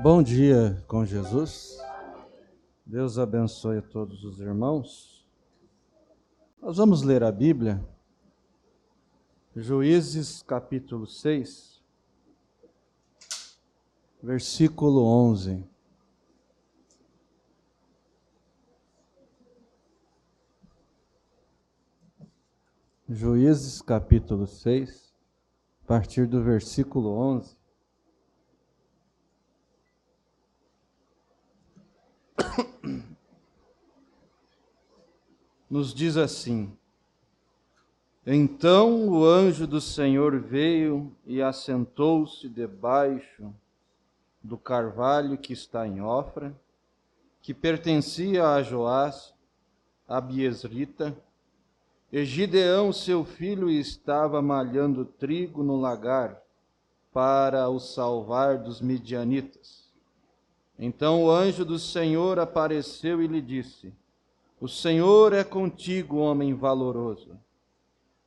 Bom dia com Jesus. Deus abençoe a todos os irmãos. Nós vamos ler a Bíblia, Juízes capítulo 6, versículo 11. Juízes capítulo 6, a partir do versículo 11. Nos diz assim: Então o anjo do Senhor veio e assentou-se debaixo do carvalho que está em Ofra, que pertencia a Joás, a Biesrita, e Gideão, seu filho, estava malhando trigo no lagar para o salvar dos midianitas. Então o anjo do Senhor apareceu e lhe disse: O Senhor é contigo, homem valoroso.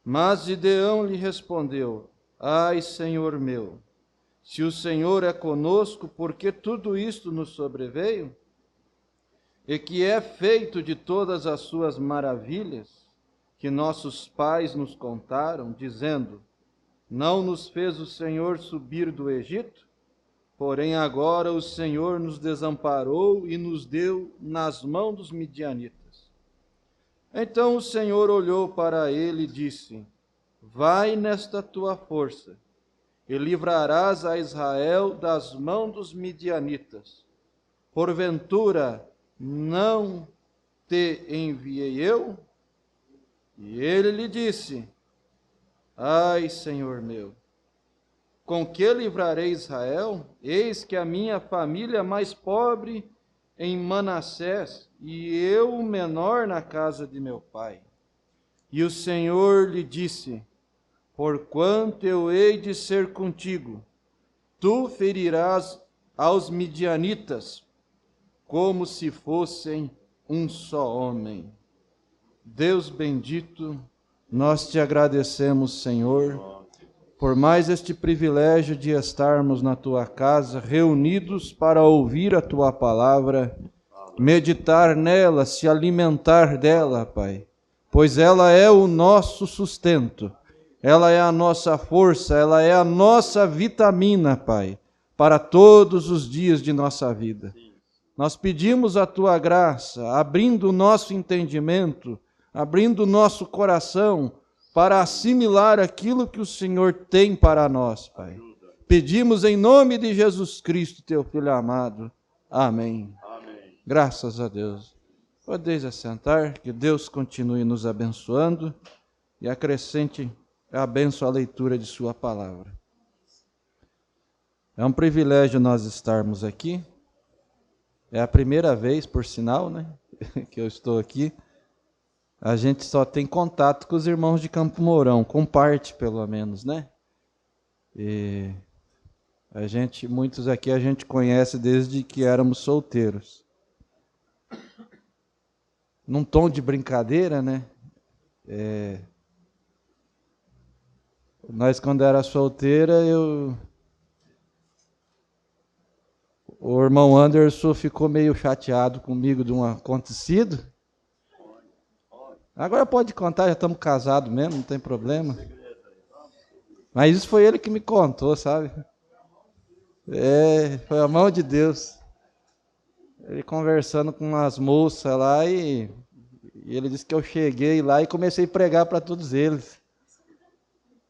Mas Gideão lhe respondeu: Ai, Senhor meu, se o Senhor é conosco, por que tudo isto nos sobreveio? E que é feito de todas as suas maravilhas, que nossos pais nos contaram, dizendo: Não nos fez o Senhor subir do Egito? Porém agora o Senhor nos desamparou e nos deu nas mãos dos midianitas. Então o Senhor olhou para ele e disse: Vai nesta tua força, e livrarás a Israel das mãos dos midianitas. Porventura não te enviei eu? E ele lhe disse: Ai, Senhor meu, com que livrarei Israel? Eis que a minha família é mais pobre em Manassés, e eu o menor na casa de meu pai. E o Senhor lhe disse: Porquanto eu hei de ser contigo, tu ferirás aos midianitas, como se fossem um só homem. Deus bendito, nós te agradecemos, Senhor, por mais este privilégio de estarmos na tua casa, reunidos para ouvir a tua palavra, meditar nela, se alimentar dela, Pai, pois ela é o nosso sustento, ela é a nossa força, ela é a nossa vitamina, Pai, para todos os dias de nossa vida. Nós pedimos a tua graça, abrindo o nosso entendimento, abrindo o nosso coração, para assimilar aquilo que o Senhor tem para nós, Pai. Pedimos em nome de Jesus Cristo, teu Filho amado. Amém. Amém. Graças a Deus. Podeis assentar, que Deus continue nos abençoando e acrescente a bênção à leitura de sua palavra. É um privilégio nós estarmos aqui. É a primeira vez, por sinal, né, que eu estou aqui. A gente só tem contato com os irmãos de Campo Mourão, com parte pelo menos, né? E muitos aqui a gente conhece desde que éramos solteiros. Num tom de brincadeira, né? Nós, quando era solteira, o irmão Anderson ficou meio chateado comigo de um acontecido. Agora pode contar, já estamos casados mesmo, não tem problema. Mas isso foi ele que me contou, sabe? Foi a mão de Deus. Ele conversando com umas moças lá e ele disse que eu cheguei lá e comecei a pregar para todos eles.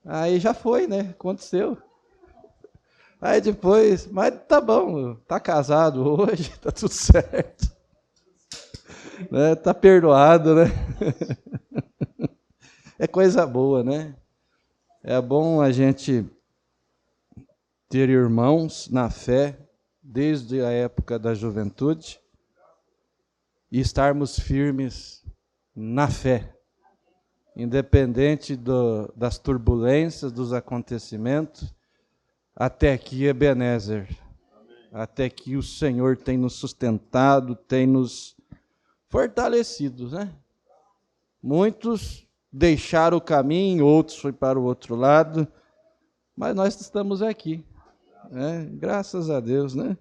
Aí já foi, né? Aconteceu. Aí depois, mas tá bom, tá casado hoje, tá tudo certo. Né? Tá perdoado, né? É coisa boa, né? É bom a gente ter irmãos na fé desde a época da juventude e estarmos firmes na fé, independente das turbulências, dos acontecimentos. Até aqui, Ebenezer, até aqui o Senhor tem nos sustentado, tem nos fortalecidos, né? Muitos deixaram o caminho, outros foram para o outro lado, mas nós estamos aqui, né? Graças a Deus, né?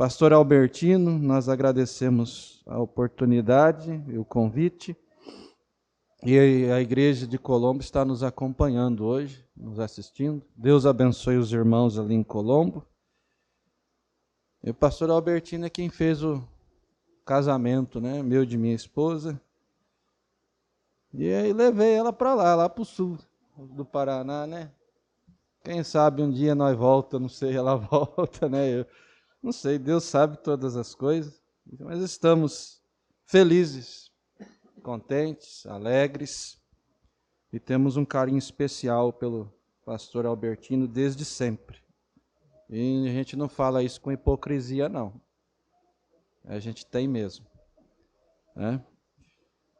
Pastor Albertino, nós agradecemos a oportunidade e o convite. E a igreja de Colombo está nos acompanhando hoje, nos assistindo. Deus abençoe os irmãos ali em Colombo. E o pastor Albertino é quem fez o casamento, né, meu e de minha esposa. E aí levei ela para lá para o sul do Paraná, né? Quem sabe um dia nós volta, não sei, ela volta, né? Eu não sei, Deus sabe todas as coisas, mas estamos felizes, contentes, alegres e temos um carinho especial pelo pastor Albertino desde sempre. E a gente não fala isso com hipocrisia, não. A gente tem mesmo, né?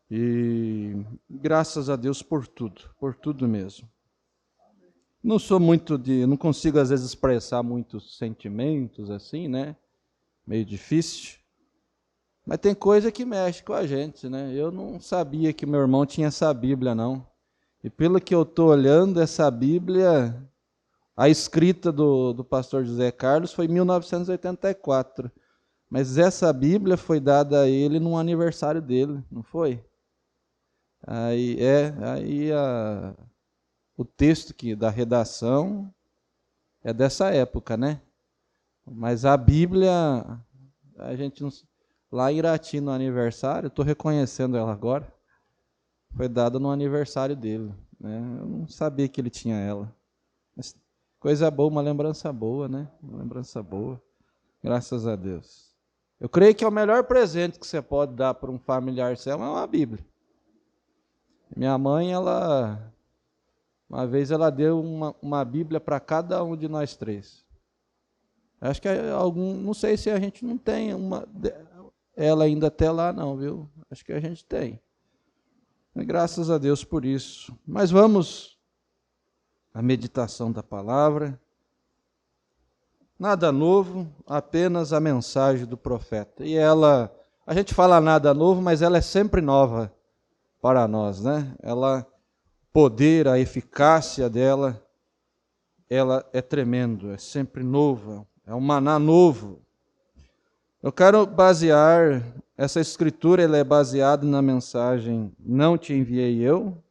E graças a Deus por tudo mesmo. Não sou muito não consigo às vezes expressar muitos sentimentos assim, né? Meio difícil. Mas tem coisa que mexe com a gente, né? Eu não sabia que meu irmão tinha essa Bíblia, não. E pelo que eu estou olhando, essa Bíblia, a escrita do pastor José Carlos foi em 1984. Mas essa Bíblia foi dada a ele no aniversário dele, não foi? O texto da redação é dessa época, né? Mas a Bíblia, a gente não, lá em Irati no aniversário, estou reconhecendo ela agora, foi dada no aniversário dele, né? Eu não sabia que ele tinha ela. Mas coisa boa, uma lembrança boa, né? Uma lembrança boa, graças a Deus. Eu creio que é o melhor presente que você pode dar para um familiar seu é uma Bíblia. Minha mãe, uma vez ela deu uma Bíblia para cada um de nós três. Acho que não sei se a gente não tem ela ainda até lá não, viu? Acho que a gente tem. E graças a Deus por isso. Mas vamos à meditação da palavra. Nada novo, apenas a mensagem do profeta. E a gente fala nada novo, mas ela é sempre nova para nós, né? Poder, a eficácia dela, ela é tremendo, é sempre nova, é um maná novo. Eu quero basear, essa escritura ela é baseada na mensagem Não Te Enviei Eu,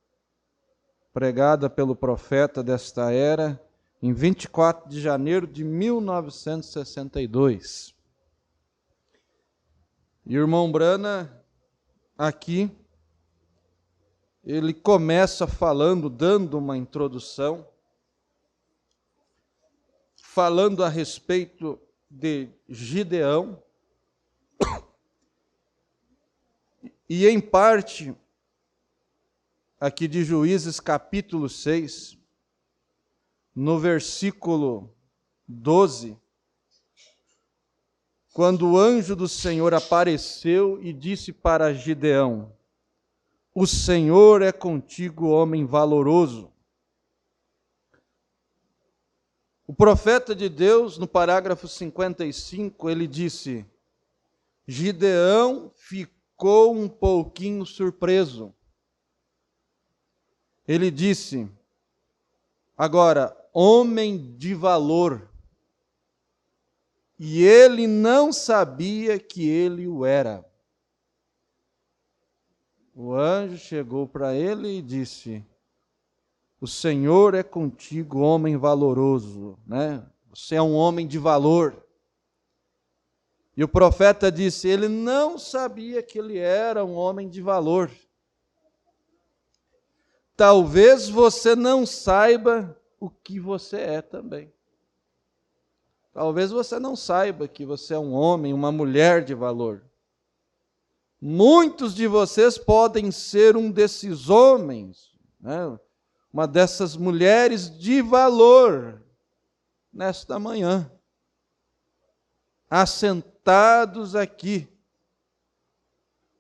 pregada pelo profeta desta era, em 24 de janeiro de 1962. E o irmão Brana, aqui, ele começa dando uma introdução, falando a respeito de Gideão, e em parte, aqui de Juízes capítulo 6, no versículo 12, quando o anjo do Senhor apareceu e disse para Gideão: O Senhor é contigo, homem valoroso. O profeta de Deus, no parágrafo 55, ele disse: Gideão ficou um pouquinho surpreso. Ele disse: agora, homem de valor. E ele não sabia que ele o era. O anjo chegou para ele e disse: o Senhor é contigo, homem valoroso, né? Você é um homem de valor. E o profeta disse: ele não sabia que ele era um homem de valor. Talvez você não saiba o que você é também. Talvez você não saiba que você é um homem, uma mulher de valor. Muitos de vocês podem ser um desses homens, né? Uma dessas mulheres de valor, nesta manhã, assentados aqui.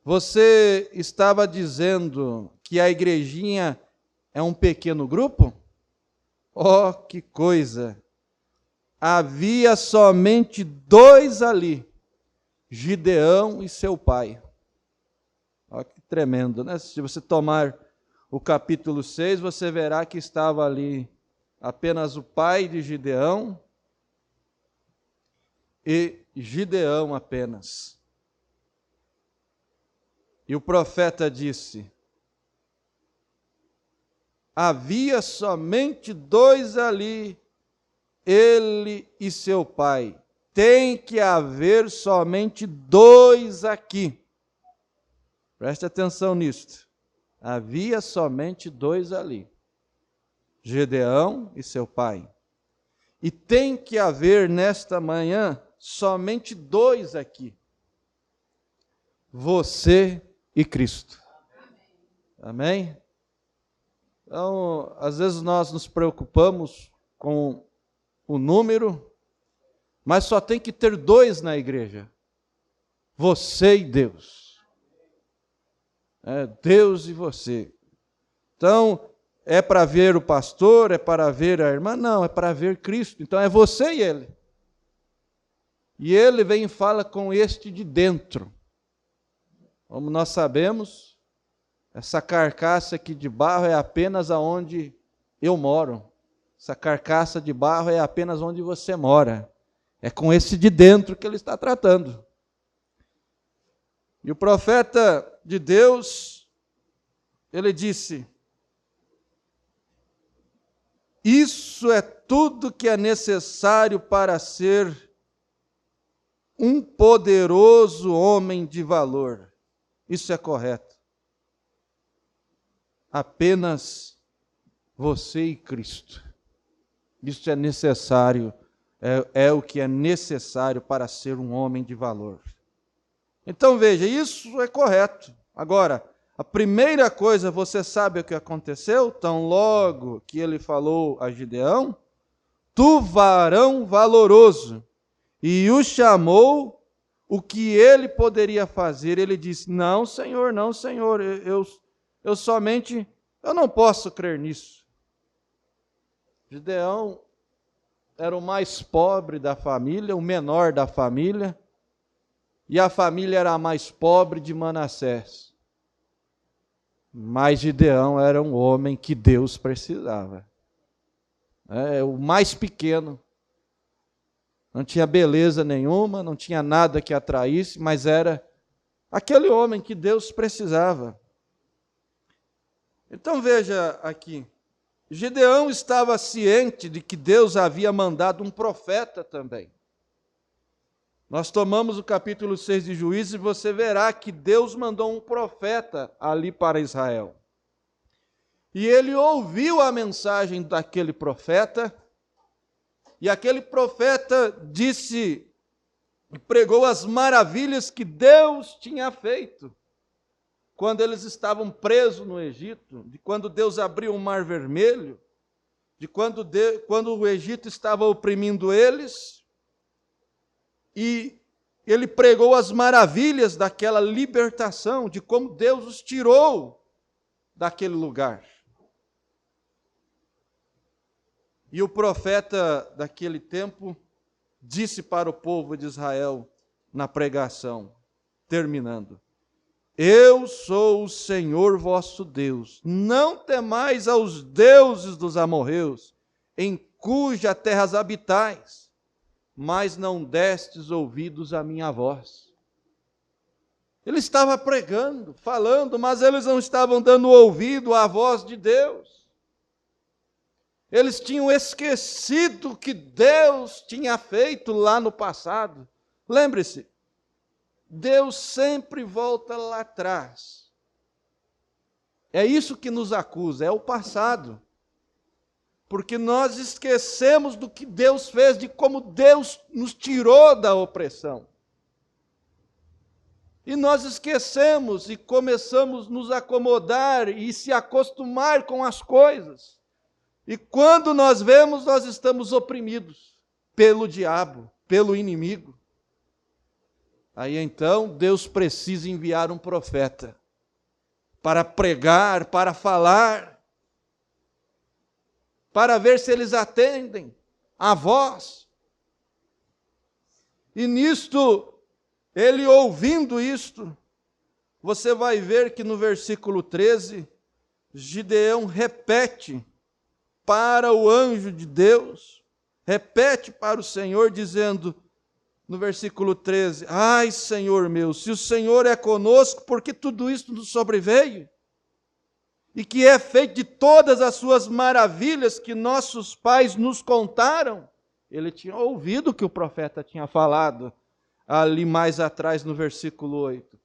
Você estava dizendo que a igrejinha é um pequeno grupo? Oh, que coisa! Havia somente 2 ali, Gideão e seu pai. Olha que tremendo, né? Se você tomar o capítulo 6, você verá que estava ali apenas o pai de Gideão e Gideão apenas. E o profeta disse: havia somente 2 ali, ele e seu pai. Tem que haver somente 2 aqui. Preste atenção nisto. Havia somente 2 ali, Gideão e seu pai. E tem que haver nesta manhã somente 2 aqui, você e Cristo. Amém? Então, às vezes nós nos preocupamos com o número, mas só tem que ter 2 na igreja, você e Deus. Deus e você. Então, é para ver o pastor, é para ver a irmã? Não, é para ver Cristo. Então, é você e ele. E ele vem e fala com este de dentro. Como nós sabemos, essa carcaça aqui de barro é apenas aonde eu moro. Essa carcaça de barro é apenas onde você mora. É com esse de dentro que ele está tratando. E o profeta de Deus, ele disse: isso é tudo que é necessário para ser um poderoso homem de valor. Isso é correto. Apenas você e Cristo. Isso é necessário, é o que é necessário para ser um homem de valor. Então veja, isso é correto. Agora, a primeira coisa, você sabe o que aconteceu? Tão logo que ele falou a Gideão: tu varão valoroso. E o chamou, o que ele poderia fazer. Ele disse: não, Senhor, eu somente, eu não posso crer nisso. Gideão era o mais pobre da família, o menor da família, e a família era a mais pobre de Manassés. Mas Gideão era um homem que Deus precisava. O mais pequeno. Não tinha beleza nenhuma, não tinha nada que atraísse, mas era aquele homem que Deus precisava. Então veja aqui, Gideão estava ciente de que Deus havia mandado um profeta também. Nós tomamos o capítulo 6 de Juízes e você verá que Deus mandou um profeta ali para Israel. E ele ouviu a mensagem daquele profeta, e aquele profeta disse e pregou as maravilhas que Deus tinha feito quando eles estavam presos no Egito, de quando Deus abriu o Mar Vermelho, de quando o Egito estava oprimindo eles. E ele pregou as maravilhas daquela libertação, de como Deus os tirou daquele lugar. E o profeta daquele tempo disse para o povo de Israel na pregação, terminando: eu sou o Senhor vosso Deus, não temais aos deuses dos amorreus, em cuja terras habitais, mas não destes ouvidos à minha voz. Ele estava pregando, falando, mas eles não estavam dando ouvido à voz de Deus. Eles tinham esquecido o que Deus tinha feito lá no passado. Lembre-se, Deus sempre volta lá atrás. É isso que nos acusa, é o passado. Porque nós esquecemos do que Deus fez, de como Deus nos tirou da opressão. E nós esquecemos e começamos a nos acomodar e se acostumar com as coisas. E quando nós vemos, nós estamos oprimidos pelo diabo, pelo inimigo. Aí então Deus precisa enviar um profeta para pregar, para falar, para ver se eles atendem a voz. E nisto, ele ouvindo isto, você vai ver que no versículo 13, Gideão repete para o anjo de Deus, repete para o Senhor, dizendo: no versículo 13: ai, Senhor meu, se o Senhor é conosco, por que tudo isso nos sobreveio? E que é feito de todas as suas maravilhas que nossos pais nos contaram. Ele tinha ouvido o que o profeta tinha falado ali mais atrás no versículo 8.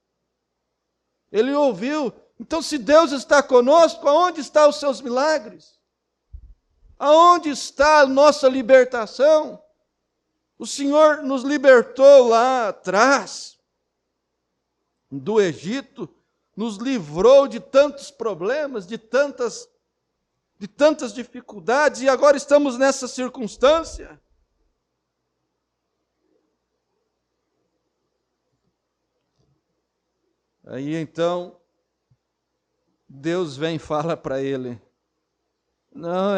Ele ouviu. Então, se Deus está conosco, aonde estão os seus milagres? Aonde está a nossa libertação? O Senhor nos libertou lá atrás do Egito, nos livrou de tantos problemas, de tantas dificuldades, e agora estamos nessa circunstância. Aí então, Deus vem e fala para ele: não,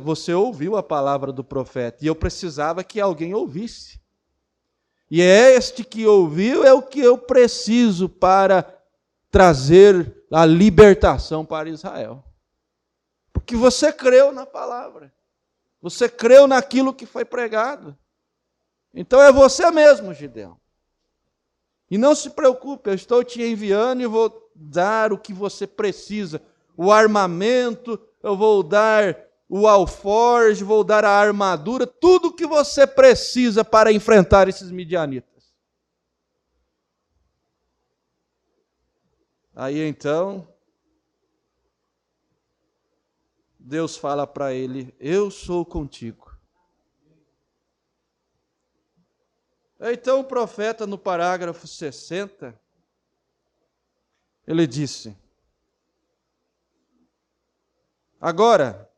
você ouviu a palavra do profeta, e eu precisava que alguém ouvisse. E este que ouviu é o que eu preciso para trazer a libertação para Israel. Porque você creu na palavra. Você creu naquilo que foi pregado. Então é você mesmo, Gideão. E não se preocupe, eu estou te enviando e vou dar o que você precisa. O armamento, eu vou dar o alforje, vou dar a armadura, tudo o que você precisa para enfrentar esses midianitas. Aí então, Deus fala para ele: eu sou contigo. Então o profeta, no parágrafo 60, ele disse: agora,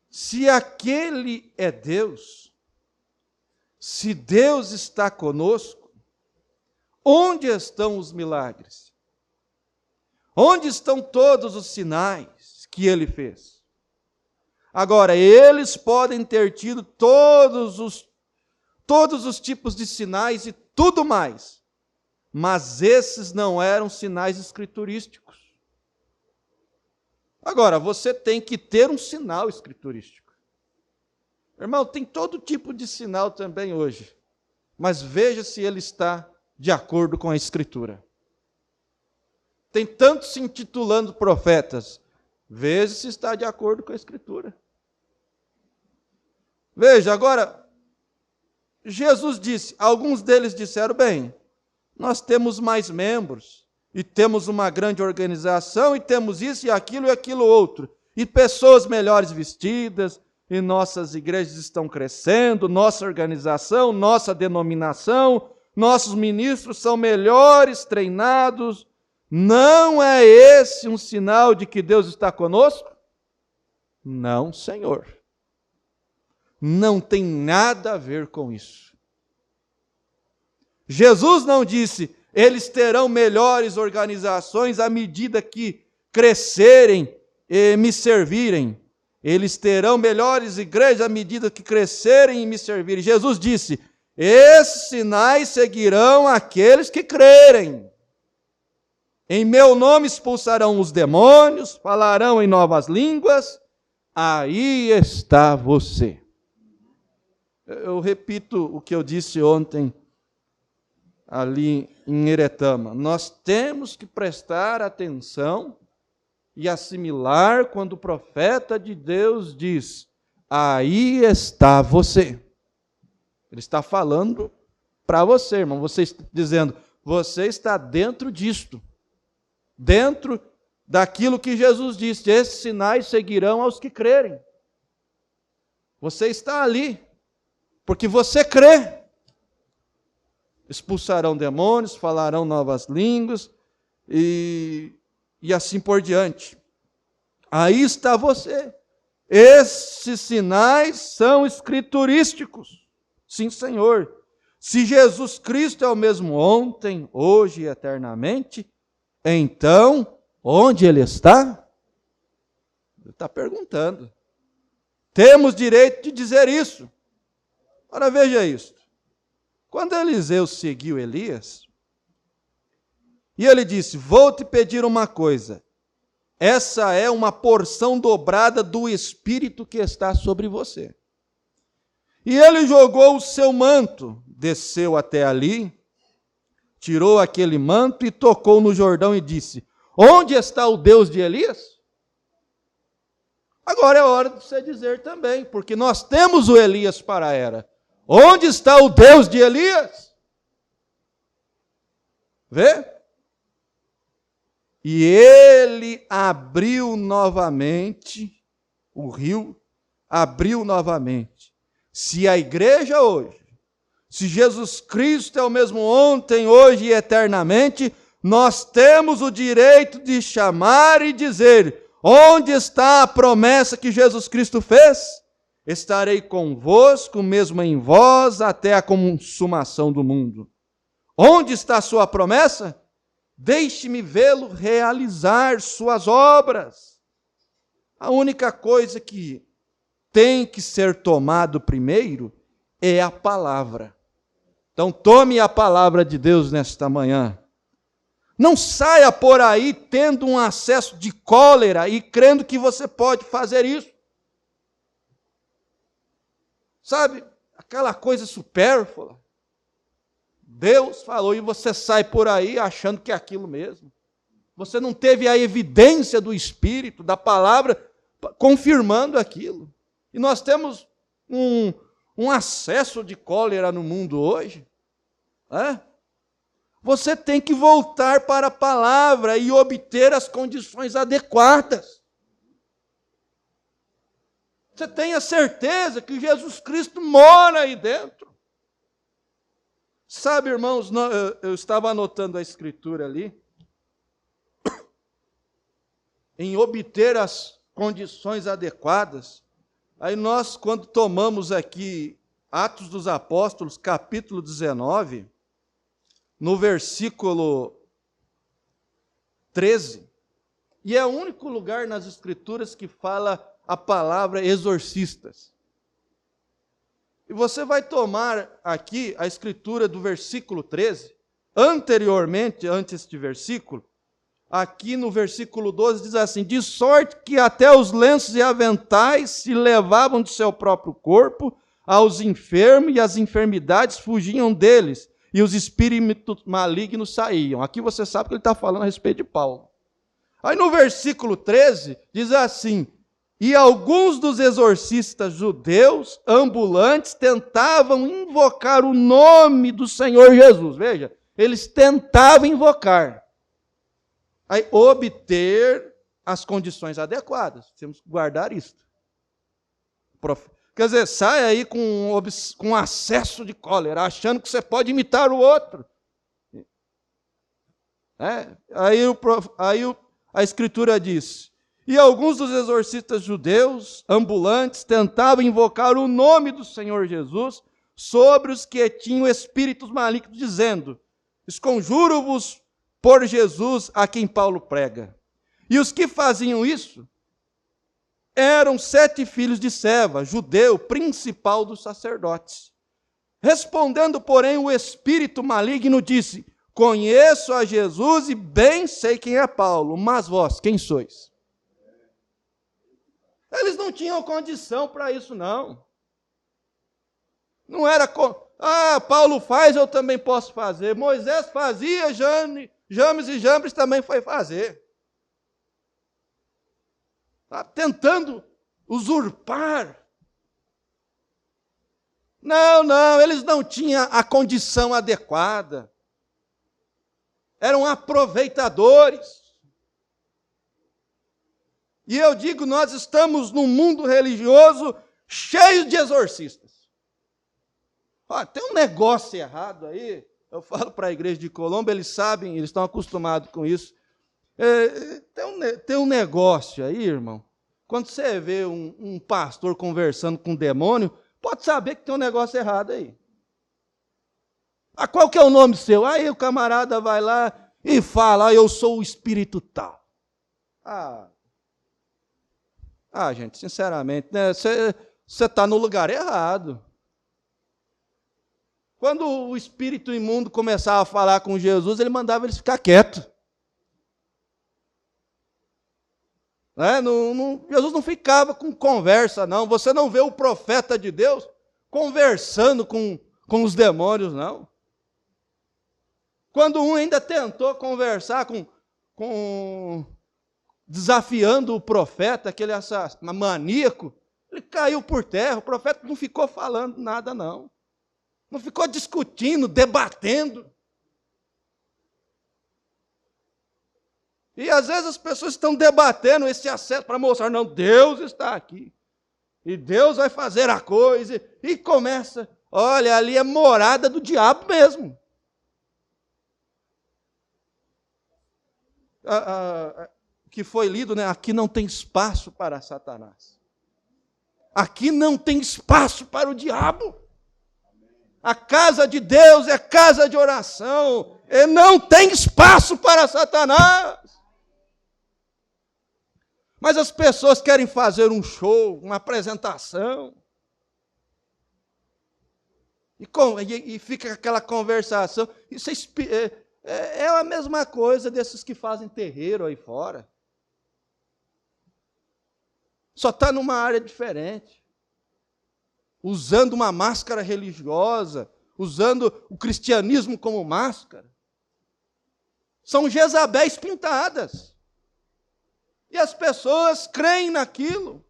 se aquele é Deus, se Deus está conosco, onde estão os milagres? Onde estão todos os sinais que ele fez? Agora, eles podem ter tido todos os tipos de sinais e tudo mais, mas esses não eram sinais escriturísticos. Agora, você tem que ter um sinal escriturístico. Irmão, tem todo tipo de sinal também hoje, mas veja se ele está de acordo com a Escritura. Tem tantos se intitulando profetas, veja se está de acordo com a Escritura. Veja, agora, Jesus disse, alguns deles disseram: bem, nós temos mais membros, e temos uma grande organização, e temos isso e aquilo outro, e pessoas melhores vestidas, e nossas igrejas estão crescendo, nossa organização, nossa denominação, nossos ministros são melhores treinados. Não é esse um sinal de que Deus está conosco? Não, Senhor. Não tem nada a ver com isso. Jesus não disse: eles terão melhores organizações à medida que crescerem e me servirem. Eles terão melhores igrejas à medida que crescerem e me servirem. Jesus disse: esses sinais seguirão aqueles que crerem. Em meu nome expulsarão os demônios, falarão em novas línguas. Aí está você. Eu repito o que eu disse ontem ali em Eretama. Nós temos que prestar atenção e assimilar quando o profeta de Deus diz: aí está você. Ele está falando para você, irmão. Você está dizendo: você está dentro disto. Dentro daquilo que Jesus disse: esses sinais seguirão aos que crerem. Você está ali, porque você crê. Expulsarão demônios, falarão novas línguas, e assim por diante. Aí está você. Esses sinais são escriturísticos. Sim, Senhor. Se Jesus Cristo é o mesmo ontem, hoje e eternamente, então, onde Ele está? Ele está perguntando. Temos direito de dizer isso. Ora, veja isso. Quando Eliseu seguiu Elias, e ele disse: vou te pedir uma coisa. Essa é uma porção dobrada do Espírito que está sobre você. E ele jogou o seu manto, desceu até ali, tirou aquele manto e tocou no Jordão e disse: onde está o Deus de Elias? Agora é hora de você dizer também, porque nós temos o Elias para a era. Onde está o Deus de Elias? Vê? E ele abriu novamente, o rio abriu novamente. Se a igreja hoje, se Jesus Cristo é o mesmo ontem, hoje e eternamente, nós temos o direito de chamar e dizer: onde está a promessa que Jesus Cristo fez? Estarei convosco, mesmo em vós, até a consumação do mundo. Onde está a sua promessa? Deixe-me vê-lo realizar suas obras. A única coisa que tem que ser tomado primeiro é a palavra. Então tome a palavra de Deus nesta manhã. Não saia por aí tendo um acesso de cólera e crendo que você pode fazer isso. Sabe, aquela coisa supérflua. Deus falou e você sai por aí achando que é aquilo mesmo. Você não teve a evidência do Espírito, da palavra, confirmando aquilo. E nós temos um acesso de cólera no mundo hoje. Você tem que voltar para a palavra e obter as condições adequadas. Você tenha certeza que Jesus Cristo mora aí dentro. Sabe, irmãos, eu estava anotando a escritura ali, em obter as condições adequadas. Aí nós, quando tomamos aqui Atos dos Apóstolos, capítulo 19, no versículo 13, e é o único lugar nas Escrituras que fala a palavra exorcistas. E você vai tomar aqui a escritura do versículo 13, anteriormente, antes deste versículo, aqui no versículo 12 diz assim: de sorte que até os lenços e aventais se levavam do seu próprio corpo aos enfermos, e as enfermidades fugiam deles, e os espíritos malignos saíam. Aqui você sabe que ele está falando a respeito de Paulo. Aí no versículo 13 diz assim: e alguns dos exorcistas judeus ambulantes tentavam invocar o nome do Senhor Jesus. Veja, eles tentavam invocar. Aí, obter as condições adequadas. Temos que guardar isso. Quer dizer, sai aí com acesso de cólera, achando que você pode imitar o outro. Aí a Escritura diz: e alguns dos exorcistas judeus ambulantes tentavam invocar o nome do Senhor Jesus sobre os que tinham espíritos malignos, dizendo: esconjuro-vos por Jesus a quem Paulo prega. E os que faziam isso eram 7 filhos de Seva, judeu, principal dos sacerdotes. Respondendo, porém, o espírito maligno disse: conheço a Jesus e bem sei quem é Paulo, mas vós, quem sois? Eles não tinham condição para isso, não. Não era, Paulo faz, eu também posso fazer. Moisés fazia, James e Jambres também foi fazer. Tá tentando usurpar. Não, eles não tinham a condição adequada. Eram aproveitadores. E eu digo, nós estamos num mundo religioso cheio de exorcistas. Tem um negócio errado aí. Eu falo para a igreja de Colombo, eles sabem, eles estão acostumados com isso. Tem um negócio aí, irmão. Quando você vê um pastor conversando com um demônio, pode saber que tem um negócio errado aí. Qual que é o nome seu? Aí o camarada vai lá e fala: eu sou o espírito tal. Gente, sinceramente, né, você está no lugar errado. Quando o espírito imundo começava a falar com Jesus, ele mandava eles ficar quietos. Jesus não ficava com conversa, não. Você não vê o profeta de Deus conversando com os demônios, não. Quando um ainda tentou conversar desafiando o profeta, aquele maníaco, ele caiu por terra. O profeta não ficou falando nada, não. Não ficou discutindo, debatendo. E às vezes as pessoas estão debatendo esse acesso para mostrar, não, Deus está aqui. E Deus vai fazer a coisa. E começa, olha, ali é morada do diabo mesmo. Que foi lido, né? Aqui não tem espaço para Satanás. Aqui não tem espaço para o diabo. A casa de Deus é casa de oração. E não tem espaço para Satanás. Mas as pessoas querem fazer um show, uma apresentação. E fica aquela conversação. Isso é a mesma coisa desses que fazem terreiro aí fora. Só está numa área diferente. Usando uma máscara religiosa, usando o cristianismo como máscara. São Jezabéis pintadas. E as pessoas creem naquilo.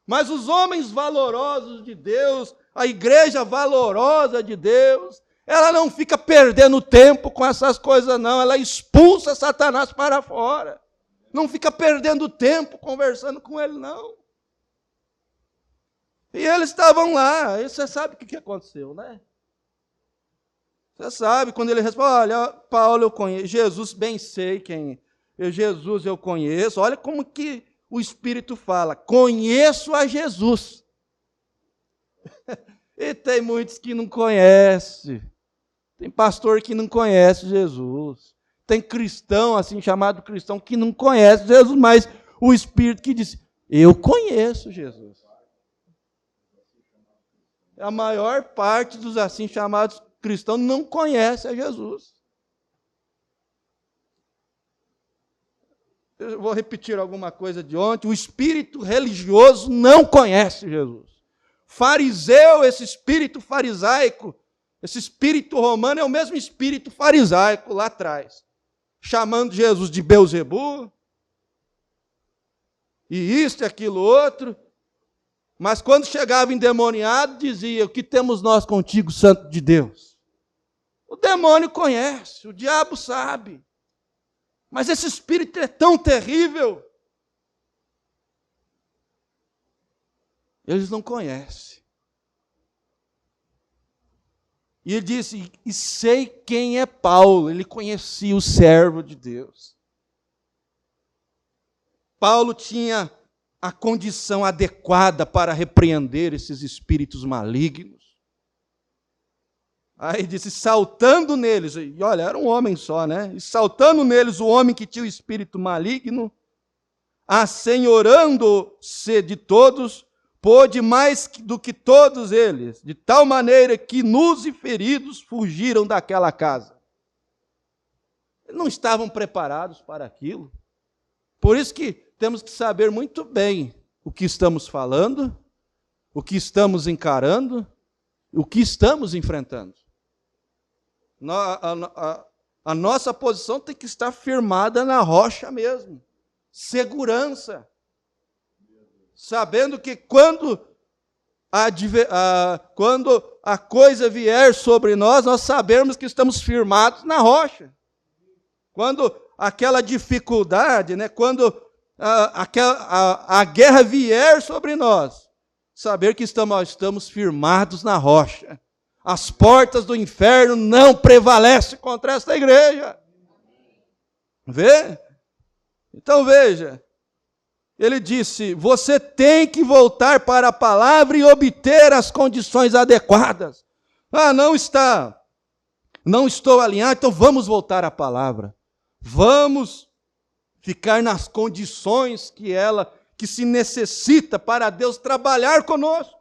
Mas os homens valorosos de Deus, a igreja valorosa de Deus, ela não fica perdendo tempo com essas coisas, não. Ela expulsa Satanás para fora. Não fica perdendo tempo conversando com ele, não. E eles estavam lá. E você sabe o que aconteceu, né? Você sabe, quando ele responde, olha, Paulo eu conheço, Jesus bem sei quem é. Jesus eu conheço. Olha como que o Espírito fala. Conheço a Jesus. E tem muitos que não conhecem. Tem pastor que não conhece Jesus. Tem cristão, assim, chamado cristão, que não conhece Jesus, mas o Espírito que diz, eu conheço Jesus. A maior parte dos assim chamados cristãos não conhece a Jesus. Eu vou repetir alguma coisa de ontem. O espírito religioso não conhece Jesus. Fariseu, esse espírito farisaico, esse espírito romano é o mesmo espírito farisaico lá atrás. Chamando Jesus de Belzebu. E isto e aquilo outro. Mas quando chegava endemoniado, dizia, o que temos nós contigo, Santo de Deus? O demônio conhece, o diabo sabe. Mas esse espírito é tão terrível. Eles não conhecem. E ele disse, e sei quem é Paulo. Ele conhecia o servo de Deus. Paulo tinha a condição adequada para repreender esses espíritos malignos. Aí disse, saltando neles, e olha, era um homem só, né? E saltando neles o homem que tinha o espírito maligno, assenhorando-se de todos, pôde mais do que todos eles, de tal maneira que nus e feridos fugiram daquela casa. Não estavam preparados para aquilo. Por isso que temos que saber muito bem o que estamos falando, o que estamos encarando, o que estamos enfrentando. A nossa posição tem que estar firmada na rocha mesmo. Segurança. Sabendo que quando a coisa vier sobre nós, nós sabemos que estamos firmados na rocha. Quando aquela dificuldade, né, quando a guerra vier sobre nós, saber que estamos firmados na rocha. As portas do inferno não prevalecem contra esta igreja. Vê? Então veja, ele disse, você tem que voltar para a palavra e obter as condições adequadas. Não estou alinhado, então vamos voltar à palavra. Vamos ficar nas condições que se necessita para Deus trabalhar conosco.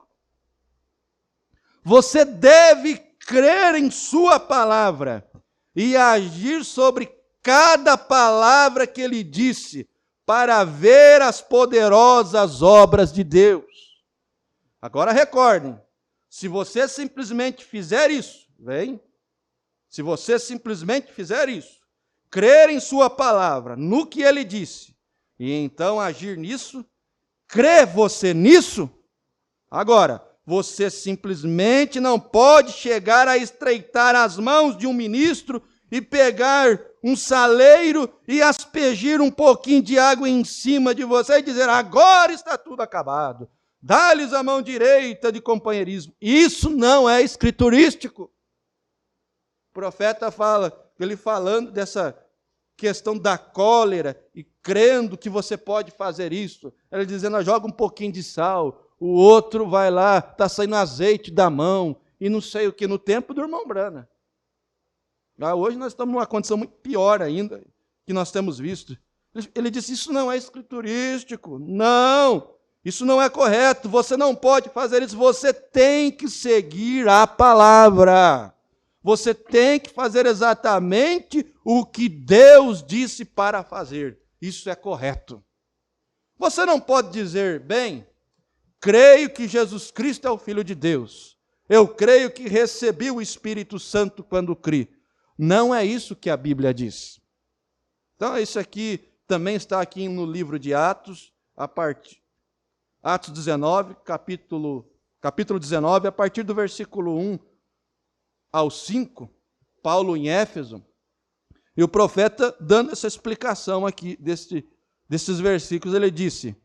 Você deve crer em sua palavra e agir sobre cada palavra que ele disse para ver as poderosas obras de Deus. Agora recordem, se você simplesmente fizer isso, se você simplesmente fizer isso, crer em sua palavra, no que ele disse, e então agir nisso, crê você nisso? Agora, você simplesmente não pode chegar a estreitar as mãos de um ministro e pegar um saleiro e aspergir um pouquinho de água em cima de você e dizer, agora está tudo acabado. Dá-lhes a mão direita de companheirismo. Isso não é escriturístico. O profeta fala, ele falando dessa questão da cólera e crendo que você pode fazer isso. Ele dizendo, joga um pouquinho de sal, o outro vai lá, está saindo azeite da mão, e não sei o que, no tempo do irmão Brana. Hoje nós estamos numa condição muito pior ainda, que nós temos visto. Ele disse, isso não é escriturístico, não, isso não é correto, você não pode fazer isso, você tem que seguir a palavra. Você tem que fazer exatamente o que Deus disse para fazer. Isso é correto. Você não pode dizer, bem, creio que Jesus Cristo é o Filho de Deus. Eu creio que recebi o Espírito Santo quando criei. Não é isso que a Bíblia diz. Então, isso aqui também está aqui no livro de Atos, Atos 19, capítulo 19, a partir do versículo 1 ao 5, Paulo em Éfeso, e o profeta dando essa explicação aqui desses versículos, ele disse,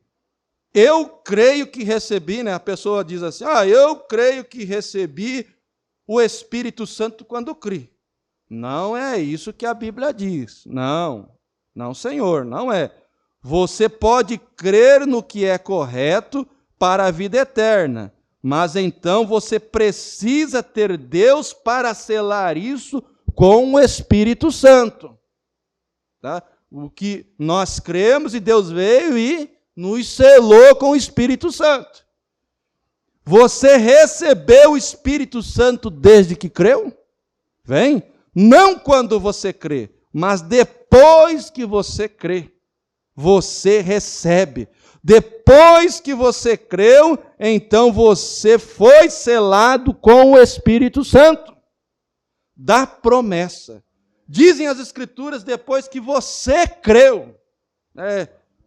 eu creio que recebi, a pessoa diz assim, eu creio que recebi o Espírito Santo quando criei. Não é isso que a Bíblia diz, não, Senhor, não é. Você pode crer no que é correto para a vida eterna, mas então você precisa ter Deus para selar isso com o Espírito Santo. Tá? O que nós cremos e Deus veio e nos selou com o Espírito Santo. Você recebeu o Espírito Santo desde que creu? Não quando você crê, mas depois que você crê, você recebe. Depois que você creu, então você foi selado com o Espírito Santo da promessa. Dizem as Escrituras, depois que você creu.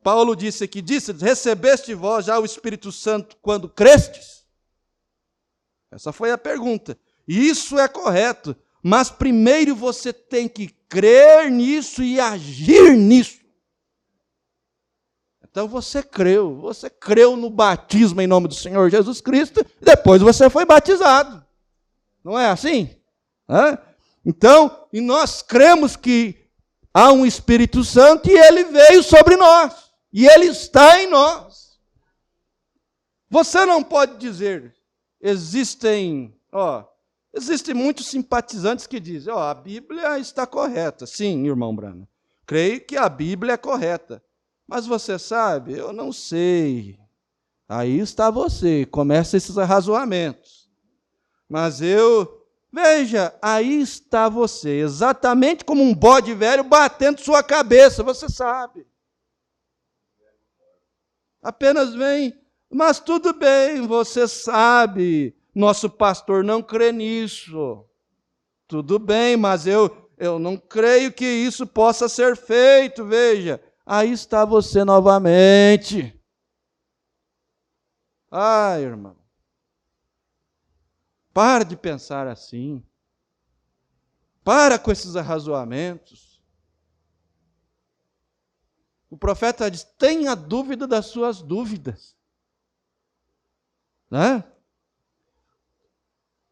Paulo disse aqui, recebeste vós já o Espírito Santo quando crestes? Essa foi a pergunta. Isso é correto, mas primeiro você tem que crer nisso e agir nisso. Então você creu no batismo em nome do Senhor Jesus Cristo, e depois você foi batizado. Não é assim? Então, e nós cremos que há um Espírito Santo e ele veio sobre nós, e ele está em nós. Você não pode dizer, existem muitos simpatizantes que dizem, a Bíblia está correta. Sim, irmão Brana, creio que a Bíblia é correta. Mas você sabe, eu não sei. Aí está você, começa esses arrazoamentos. Mas veja, aí está você, exatamente como um bode velho batendo sua cabeça, você sabe. Apenas vem, mas tudo bem, você sabe, nosso pastor não crê nisso. Tudo bem, mas eu não creio que isso possa ser feito, veja. Aí está você novamente. Irmão. Para de pensar assim. Para com esses arrazoamentos. O profeta diz, tenha dúvida das suas dúvidas.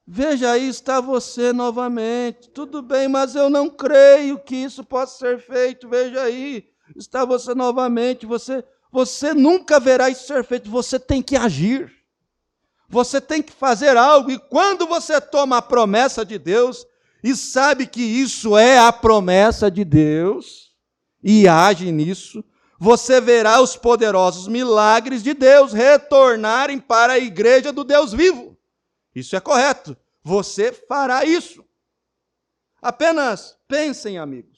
Veja, aí está você novamente. Tudo bem, mas eu não creio que isso possa ser feito. Veja aí. Está você novamente, você nunca verá isso ser feito, você tem que agir, você tem que fazer algo, e quando você toma a promessa de Deus, e sabe que isso é a promessa de Deus, e age nisso, você verá os poderosos milagres de Deus retornarem para a igreja do Deus vivo. Isso é correto, você fará isso. Apenas pensem, amigos.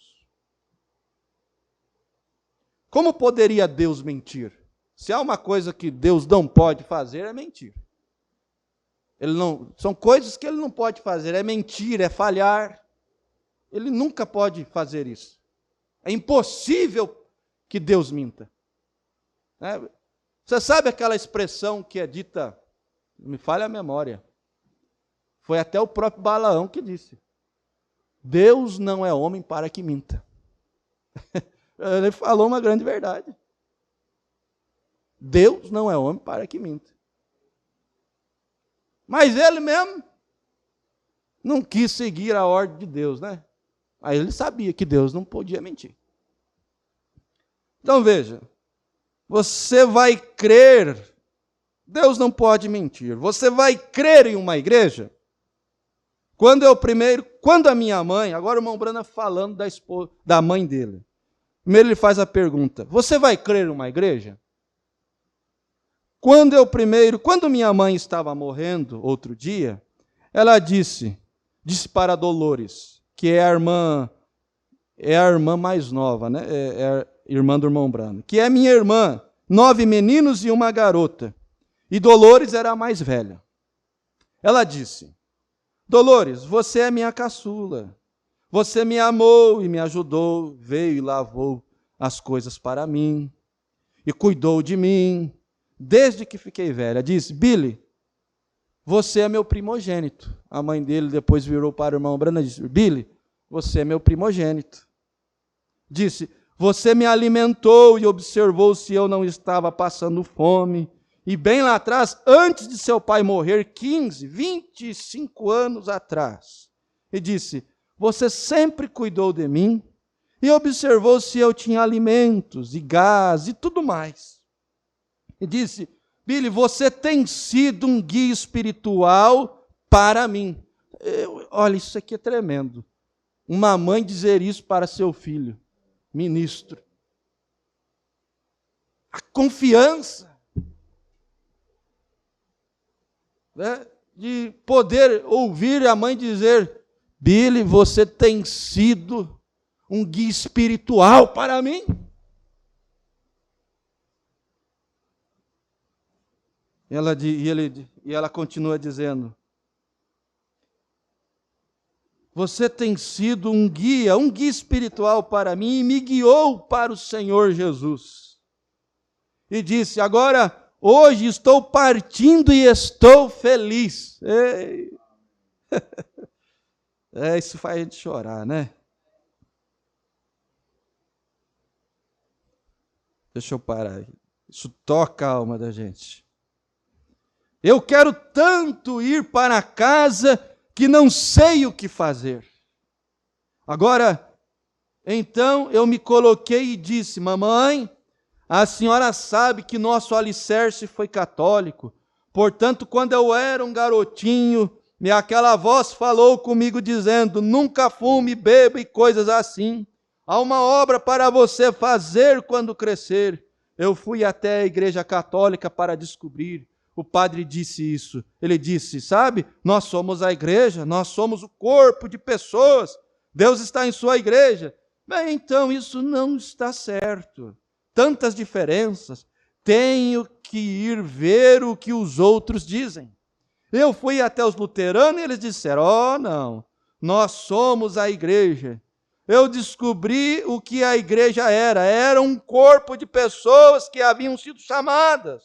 Como poderia Deus mentir? Se há uma coisa que Deus não pode fazer, é mentir. São coisas que ele não pode fazer, é mentir, é falhar. Ele nunca pode fazer isso. É impossível que Deus minta. Você sabe aquela expressão que é dita, me falha a memória, foi até o próprio Balaão que disse: Deus não é homem para que minta. Ele falou uma grande verdade. Deus não é homem para que minta. Mas ele mesmo não quis seguir a ordem de Deus, né? Aí ele sabia que Deus não podia mentir. Então veja, você vai crer, Deus não pode mentir. Você vai crer em uma igreja? Quando a minha mãe, agora o irmão Brana falando da mãe dele. Primeiro ele faz a pergunta: você vai crer em uma igreja? Quando minha mãe estava morrendo, outro dia, ela disse para Dolores, que é a irmã mais nova, né? É a irmã do irmão Brana, que é minha irmã, 9 meninos e uma garota. E Dolores era a mais velha. Ela disse: Dolores, você é minha caçula. Você me amou e me ajudou, veio e lavou as coisas para mim, e cuidou de mim, desde que fiquei velha. Disse: Billy, você é meu primogênito. A mãe dele depois virou para o irmão Brana e disse: Billy, você é meu primogênito. Disse: você me alimentou e observou se eu não estava passando fome. E bem lá atrás, antes de seu pai morrer, 25 anos atrás, e disse: você sempre cuidou de mim e observou se eu tinha alimentos e gás e tudo mais. E disse: Billy, você tem sido um guia espiritual para mim. Olha, isso aqui é tremendo. Uma mãe dizer isso para seu filho, ministro. A confiança, né, de poder ouvir a mãe dizer: Billy, você tem sido um guia espiritual para mim. E ela continua dizendo: você tem sido um guia espiritual para mim e me guiou para o Senhor Jesus. E disse: agora, hoje estou partindo e estou feliz. Isso faz a gente chorar, né? Deixa eu parar aí. Isso toca a alma da gente. Eu quero tanto ir para casa que não sei o que fazer. Agora, então eu me coloquei e disse: mamãe, a senhora sabe que nosso alicerce foi católico. Portanto, quando eu era um garotinho, aquela voz falou comigo dizendo: nunca fume, beba e coisas assim. Há uma obra para você fazer quando crescer. Eu fui até a igreja católica para descobrir. O padre disse isso. Ele disse: sabe, nós somos a igreja, nós somos o corpo de pessoas. Deus está em sua igreja. Bem, então isso não está certo. Tantas diferenças. Tenho que ir ver o que os outros dizem. Eu fui até os luteranos e eles disseram: oh, não, nós somos a igreja. Eu descobri o que a igreja era um corpo de pessoas que haviam sido chamadas.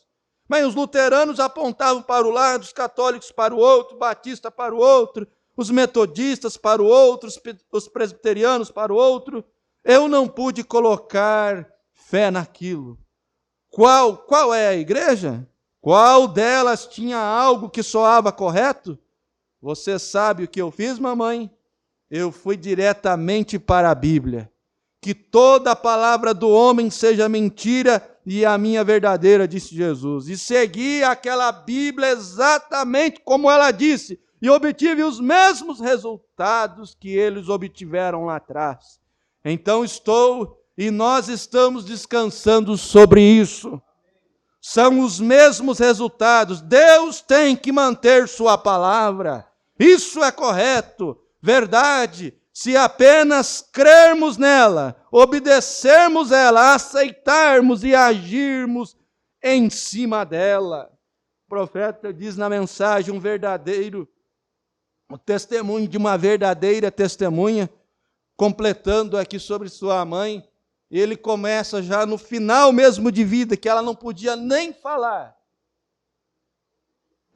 Mas os luteranos apontavam para o lado, os católicos para o outro, batista para o outro, os metodistas para o outro, os presbiterianos para o outro. Eu não pude colocar fé naquilo. Qual é a igreja? Qual delas tinha algo que soava correto? Você sabe o que eu fiz, mamãe? Eu fui diretamente para a Bíblia. Que toda a palavra do homem seja mentira e a minha verdadeira, disse Jesus. E segui aquela Bíblia exatamente como ela disse. E obtive os mesmos resultados que eles obtiveram lá atrás. Então nós estamos descansando sobre isso. São os mesmos resultados. Deus tem que manter sua palavra. Isso é correto, verdade. Se apenas crermos nela, obedecermos ela, aceitarmos e agirmos em cima dela. profeta diz na mensagem o testemunho de uma verdadeira testemunha, completando aqui sobre sua mãe. Ele começa já no final mesmo de vida, que ela não podia nem falar.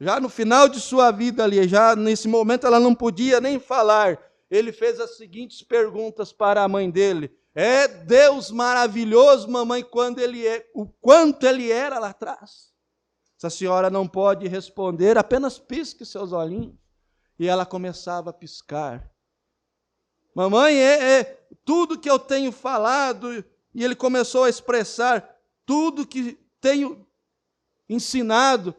Já no final de sua vida ali, já nesse momento ela não podia nem falar. Ele fez as seguintes perguntas para a mãe dele. É Deus maravilhoso, mamãe, o quanto Ele era lá atrás? Se a senhora não pode responder, apenas pisque seus olhinhos. E ela começava a piscar. Mamãe, tudo que eu tenho falado, e ele começou a expressar tudo que tenho ensinado.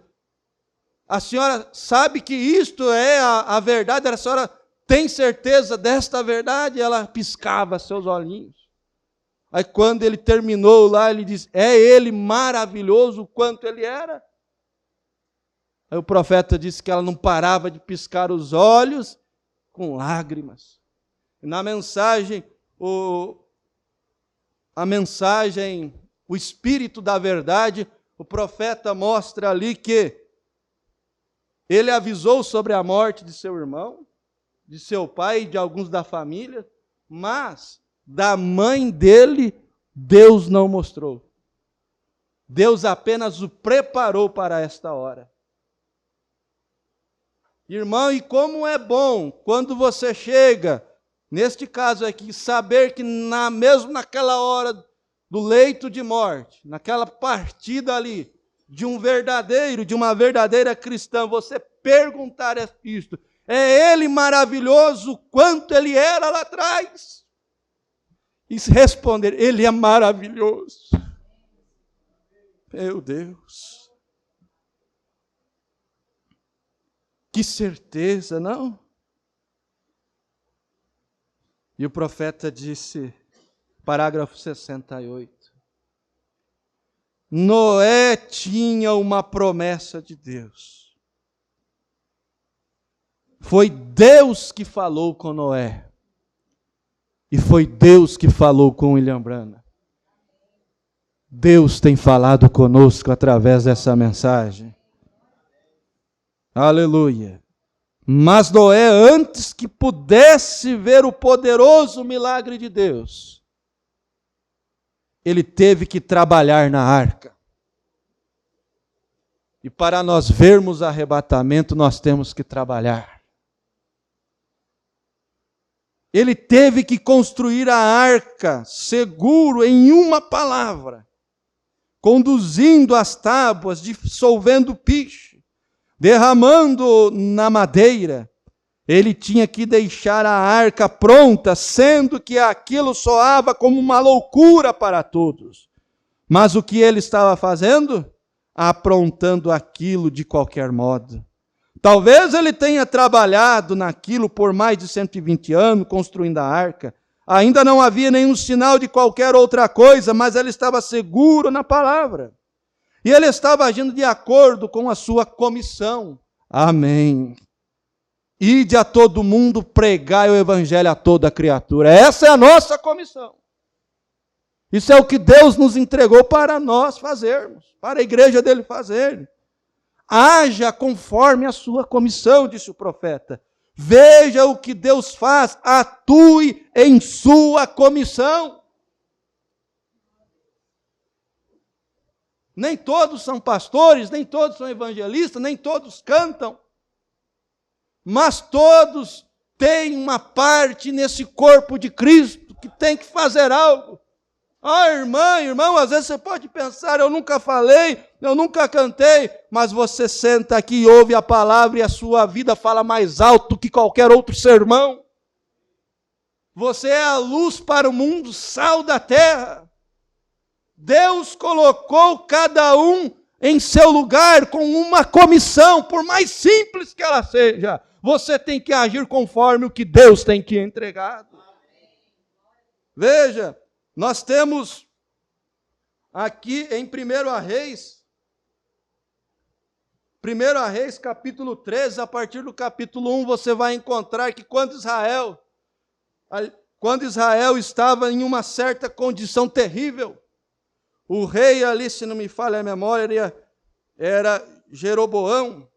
A senhora sabe que isto é a verdade? A senhora tem certeza desta verdade? Ela piscava seus olhinhos. Aí quando ele terminou lá, ele diz, é ele maravilhoso o quanto ele era? Aí o profeta disse que ela não parava de piscar os olhos com lágrimas. Na mensagem, o Espírito da Verdade, o profeta mostra ali que ele avisou sobre a morte de seu irmão, de seu pai e de alguns da família, mas da mãe dele, Deus não mostrou. Deus apenas o preparou para esta hora. Irmão, e como é bom quando você chega, neste caso aqui, saber que mesmo naquela hora do leito de morte, naquela partida ali, de uma verdadeira cristã, você perguntar isto, é Ele maravilhoso quanto Ele era lá atrás? E responder, Ele é maravilhoso. Meu Deus. Que certeza, não? E o profeta disse, parágrafo 68, Noé tinha uma promessa de Deus. Foi Deus que falou com Noé. E foi Deus que falou com William Branham. Deus tem falado conosco através dessa mensagem. Aleluia. Mas Noé, antes que pudesse ver o poderoso milagre de Deus, ele teve que trabalhar na arca. E para nós vermos arrebatamento, nós temos que trabalhar. Ele teve que construir a arca, seguro em uma palavra, conduzindo as tábuas, dissolvendo piche, derramando na madeira. Ele tinha que deixar a arca pronta, sendo que aquilo soava como uma loucura para todos. Mas o que ele estava fazendo? Aprontando aquilo de qualquer modo. Talvez ele tenha trabalhado naquilo por mais de 120 anos, construindo a arca. Ainda não havia nenhum sinal de qualquer outra coisa, mas ele estava seguro na palavra. E ele estava agindo de acordo com a sua comissão. Amém. Ide a todo mundo, pregai o evangelho a toda criatura. Essa é a nossa comissão. Isso é o que Deus nos entregou para nós fazermos, para a igreja dele fazer. Haja conforme a sua comissão, disse o profeta. Veja o que Deus faz, atue em sua comissão. Nem todos são pastores, nem todos são evangelistas, nem todos cantam. Mas todos têm uma parte nesse corpo de Cristo que tem que fazer algo. Ah, irmão, às vezes você pode pensar, eu nunca falei, eu nunca cantei, mas você senta aqui e ouve a palavra e a sua vida fala mais alto que qualquer outro sermão. Você é a luz para o mundo, sal da terra. Deus colocou cada um em seu lugar com uma comissão, por mais simples que ela seja. Você tem que agir conforme o que Deus tem te entregado. Veja, nós temos aqui em 1 Reis, capítulo 13, a partir do capítulo 1, você vai encontrar que quando Israel estava em uma certa condição terrível, o rei ali, se não me falha a memória, era Jeroboão,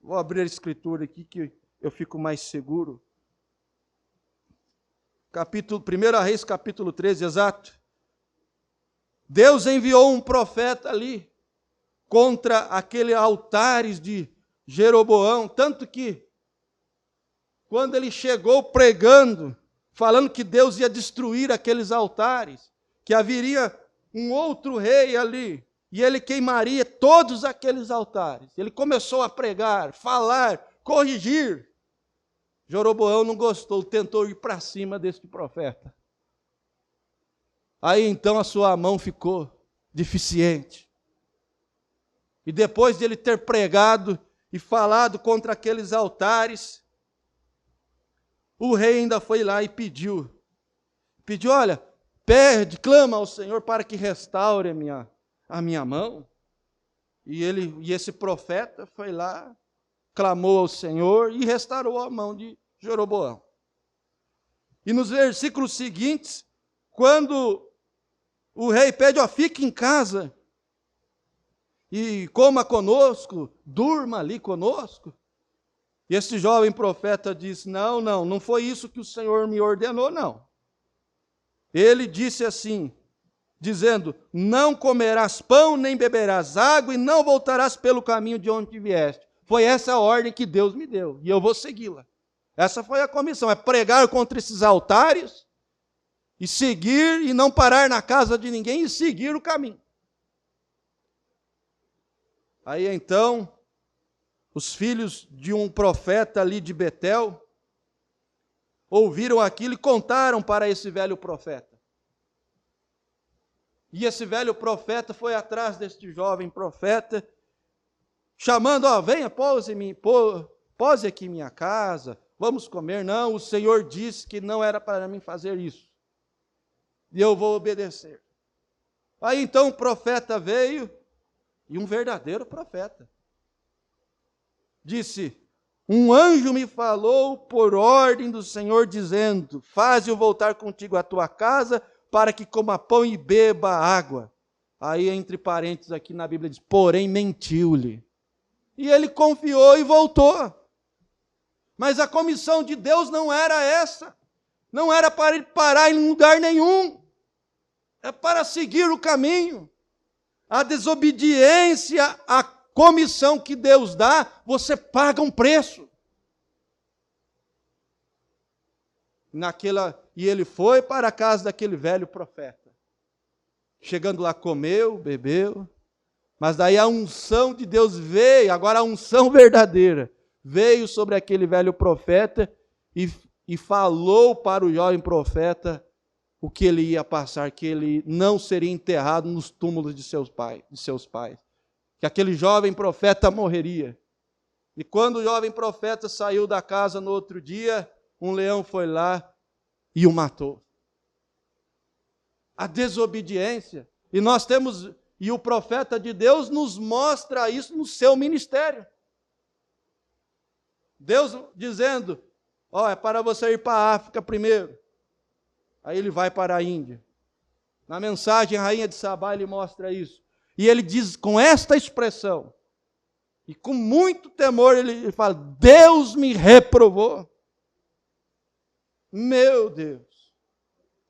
vou abrir a escritura aqui que eu fico mais seguro. 1 Reis, capítulo 13, exato. Deus enviou um profeta ali contra aqueles altares de Jeroboão, tanto que quando ele chegou pregando, falando que Deus ia destruir aqueles altares, que haveria um outro rei ali, e ele queimaria todos aqueles altares. Ele começou a pregar, falar, corrigir. Jeroboão não gostou, tentou ir para cima deste profeta. Aí então a sua mão ficou deficiente. E depois de ele ter pregado e falado contra aqueles altares, o rei ainda foi lá e pediu, olha, pede, clama ao Senhor para que restaure a minha mão. E esse profeta foi lá, clamou ao Senhor e restaurou a mão de Jeroboão. E nos versículos seguintes, quando o rei pede, fique em casa e coma conosco, durma ali conosco. E esse jovem profeta disse, não foi isso que o Senhor me ordenou, não. Ele disse assim, dizendo, não comerás pão, nem beberás água, e não voltarás pelo caminho de onde vieste. Foi essa a ordem que Deus me deu, e eu vou segui-la. Essa foi a comissão, é pregar contra esses altares, e seguir, e não parar na casa de ninguém, e seguir o caminho. Aí então, os filhos de um profeta ali de Betel, ouviram aquilo e contaram para esse velho profeta. E esse velho profeta foi atrás deste jovem profeta, chamando, venha, pose aqui em minha casa, vamos comer. Não, o Senhor disse que não era para mim fazer isso. E eu vou obedecer. Aí então o profeta veio, e um verdadeiro profeta. Disse, um anjo me falou por ordem do Senhor, dizendo, faze-o voltar contigo à tua casa, para que coma pão e beba água. Aí, entre parênteses aqui na Bíblia, diz, porém mentiu-lhe. E ele confiou e voltou. Mas a comissão de Deus não era essa. Não era para ele parar em lugar nenhum. É para seguir o caminho. A desobediência, a comissão que Deus dá, você paga um preço. E ele foi para a casa daquele velho profeta. Chegando lá, comeu, bebeu, mas daí a unção de Deus veio, agora a unção verdadeira, veio sobre aquele velho profeta e falou para o jovem profeta o que ele ia passar, que ele não seria enterrado nos túmulos de seus pais, que aquele jovem profeta morreria. E quando o jovem profeta saiu da casa no outro dia, um leão foi lá e o matou. A desobediência. E o profeta de Deus nos mostra isso no seu ministério. Deus dizendo, é para você ir para a África primeiro. Aí ele vai para a Índia. Na mensagem, a Rainha de Sabá, ele mostra isso. E ele diz com esta expressão, e com muito temor, ele fala, Deus me reprovou. Meu Deus.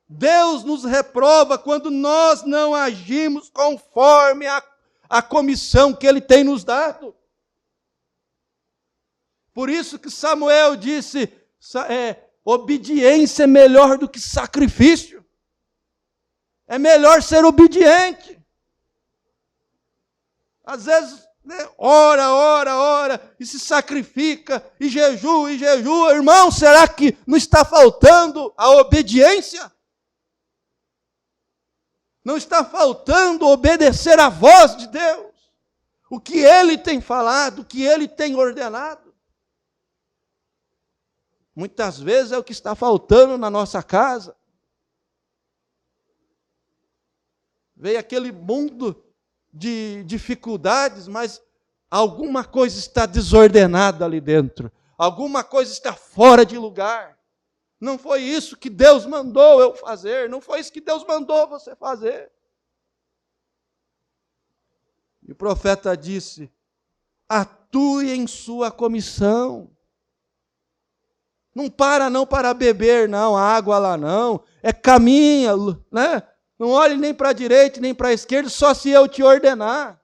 Deus nos reprova quando nós não agimos conforme a comissão que Ele tem nos dado. Por isso que Samuel disse, obediência é melhor do que sacrifício. É melhor ser obediente. Às vezes, ora, e se sacrifica, e jejua. Irmão, será que não está faltando a obediência? Não está faltando obedecer à voz de Deus? O que Ele tem falado, o que Ele tem ordenado? Muitas vezes é o que está faltando na nossa casa. Veio aquele mundo de dificuldades, mas alguma coisa está desordenada ali dentro. Alguma coisa está fora de lugar. Não foi isso que Deus mandou eu fazer. Não foi isso que Deus mandou você fazer. E o profeta disse, atue em sua comissão. Não para beber, não, a água lá não. Caminha, né? Não olhe nem para a direita, nem para a esquerda, só se eu te ordenar.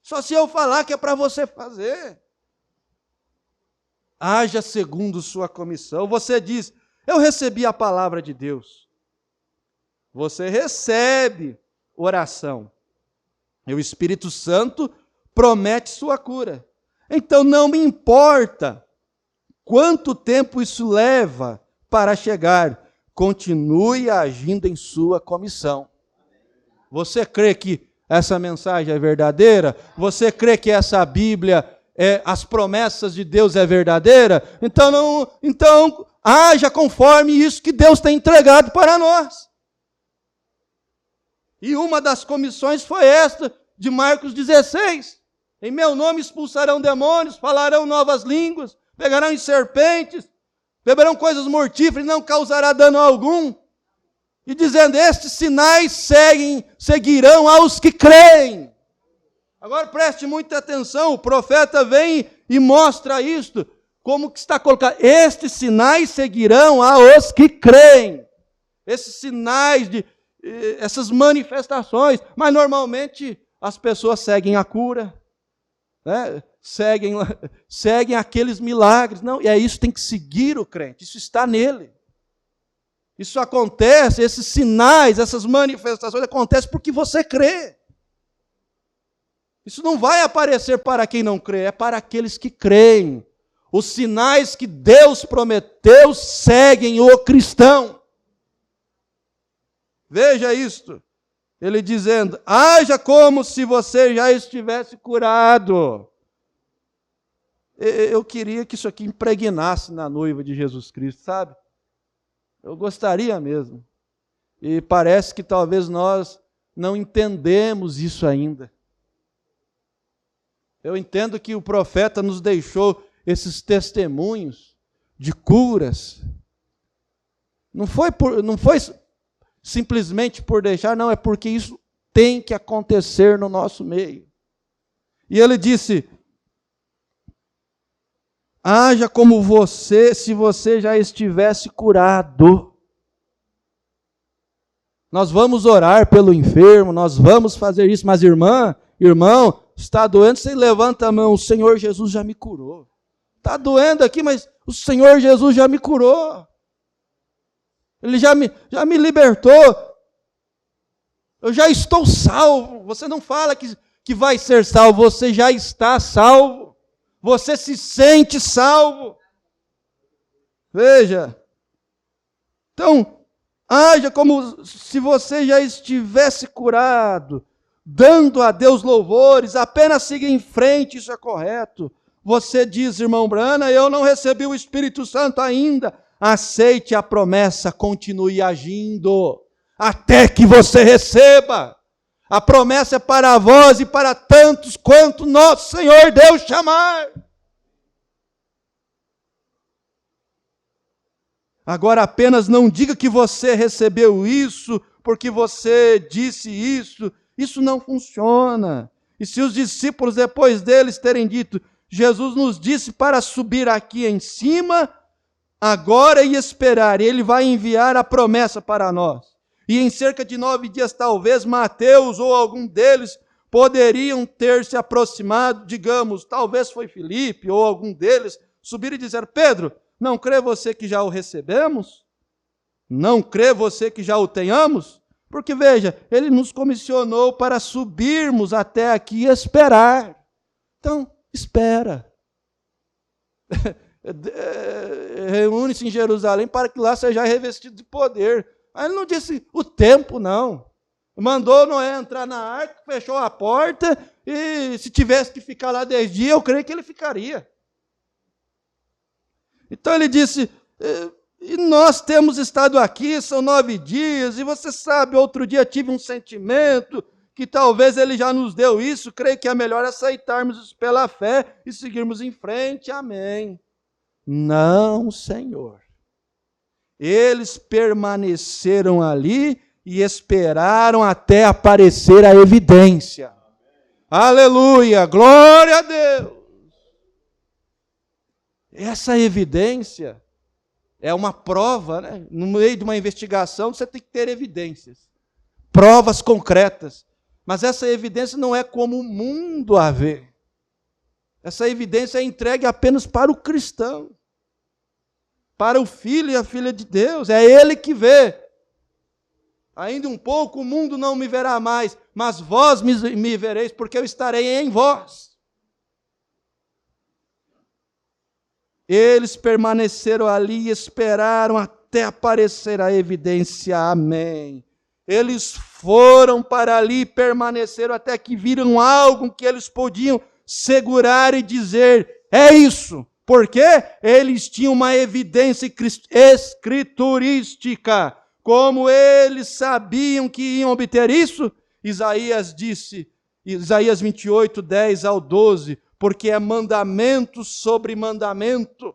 Só se eu falar que é para você fazer. Haja segundo sua comissão. Você diz, eu recebi a palavra de Deus. Você recebe oração. E o Espírito Santo promete sua cura. Então não me importa quanto tempo isso leva para chegar. Continue agindo em sua comissão. Você crê que essa mensagem é verdadeira? Você crê que essa Bíblia, as promessas de Deus é verdadeira? Então haja conforme isso que Deus tem entregado para nós. E uma das comissões foi esta, de Marcos 16. Em meu nome expulsarão demônios, falarão novas línguas, pegarão em serpentes, beberão coisas mortíferas e não causará dano algum. E dizendo, estes sinais seguirão aos que creem. Agora preste muita atenção, o profeta vem e mostra isto, como que está colocado. Estes sinais seguirão aos que creem. Esses sinais, essas manifestações, mas normalmente as pessoas seguem a cura, né? seguem aqueles milagres. Não, e é isso, tem que seguir o crente, isso está nele. Isso acontece, esses sinais, essas manifestações acontecem porque você crê. Isso não vai aparecer para quem não crê, é para aqueles que creem. Os sinais que Deus prometeu seguem o cristão. Veja isto, ele dizendo, haja como se você já estivesse curado. Eu queria que isso aqui impregnasse na noiva de Jesus Cristo, sabe? Eu gostaria mesmo. E parece que talvez nós não entendemos isso ainda. Eu entendo que o profeta nos deixou esses testemunhos de curas. Não foi simplesmente por deixar, não, é porque isso tem que acontecer no nosso meio. E ele disse, haja como você, se você já estivesse curado. Nós vamos orar pelo enfermo, nós vamos fazer isso, mas irmão, está doendo, você levanta a mão, o Senhor Jesus já me curou. Está doendo aqui, mas o Senhor Jesus já me curou. Ele já me libertou. Eu já estou salvo. Você não fala que vai ser salvo, você já está salvo. Você se sente salvo. Veja. Então, haja como se você já estivesse curado, dando a Deus louvores, apenas siga em frente, isso é correto. Você diz, irmão Brana, eu não recebi o Espírito Santo ainda. Aceite a promessa, continue agindo, até que você receba. A promessa é para vós e para tantos quanto nosso Senhor Deus chamar. Agora apenas não diga que você recebeu isso, porque você disse isso. Isso não funciona. E se os discípulos, depois deles terem dito, Jesus nos disse para subir aqui em cima, agora e esperar, ele vai enviar a promessa para nós. E em cerca de 9 dias, talvez, Mateus ou algum deles poderiam ter se aproximado, digamos, talvez foi Filipe ou algum deles, subir e dizer, Pedro, não crê você que já o recebemos? Não crê você que já o tenhamos? Porque veja, ele nos comissionou para subirmos até aqui e esperar. Então, espera. Reúne-se em Jerusalém para que lá seja revestido de poder. Aí ele não disse o tempo, não. Mandou Noé entrar na arca, fechou a porta, e se tivesse que ficar lá 10 dias, eu creio que ele ficaria. Então ele disse, e nós temos estado aqui, são 9 dias, e você sabe, outro dia tive um sentimento, que talvez ele já nos deu isso, creio que é melhor aceitarmos isso pela fé, e seguirmos em frente, amém. Não, Senhor. Eles permaneceram ali e esperaram até aparecer a evidência. Aleluia, glória a Deus. Essa evidência é uma prova, né? No meio de uma investigação você tem que ter evidências, provas concretas. Mas essa evidência não é como o mundo a vê. Essa evidência é entregue apenas para o cristão, para o filho e a filha de Deus. É ele que vê. Ainda um pouco o mundo não me verá mais, mas vós me vereis, porque eu estarei em vós. Eles permaneceram ali e esperaram até aparecer a evidência. Amém. Eles foram para ali e permaneceram até que viram algo que eles podiam segurar e dizer, é isso. Porque eles tinham uma evidência escriturística. Como eles sabiam que iam obter isso? Isaías disse, Isaías 28, 10 ao 12, porque é mandamento sobre mandamento,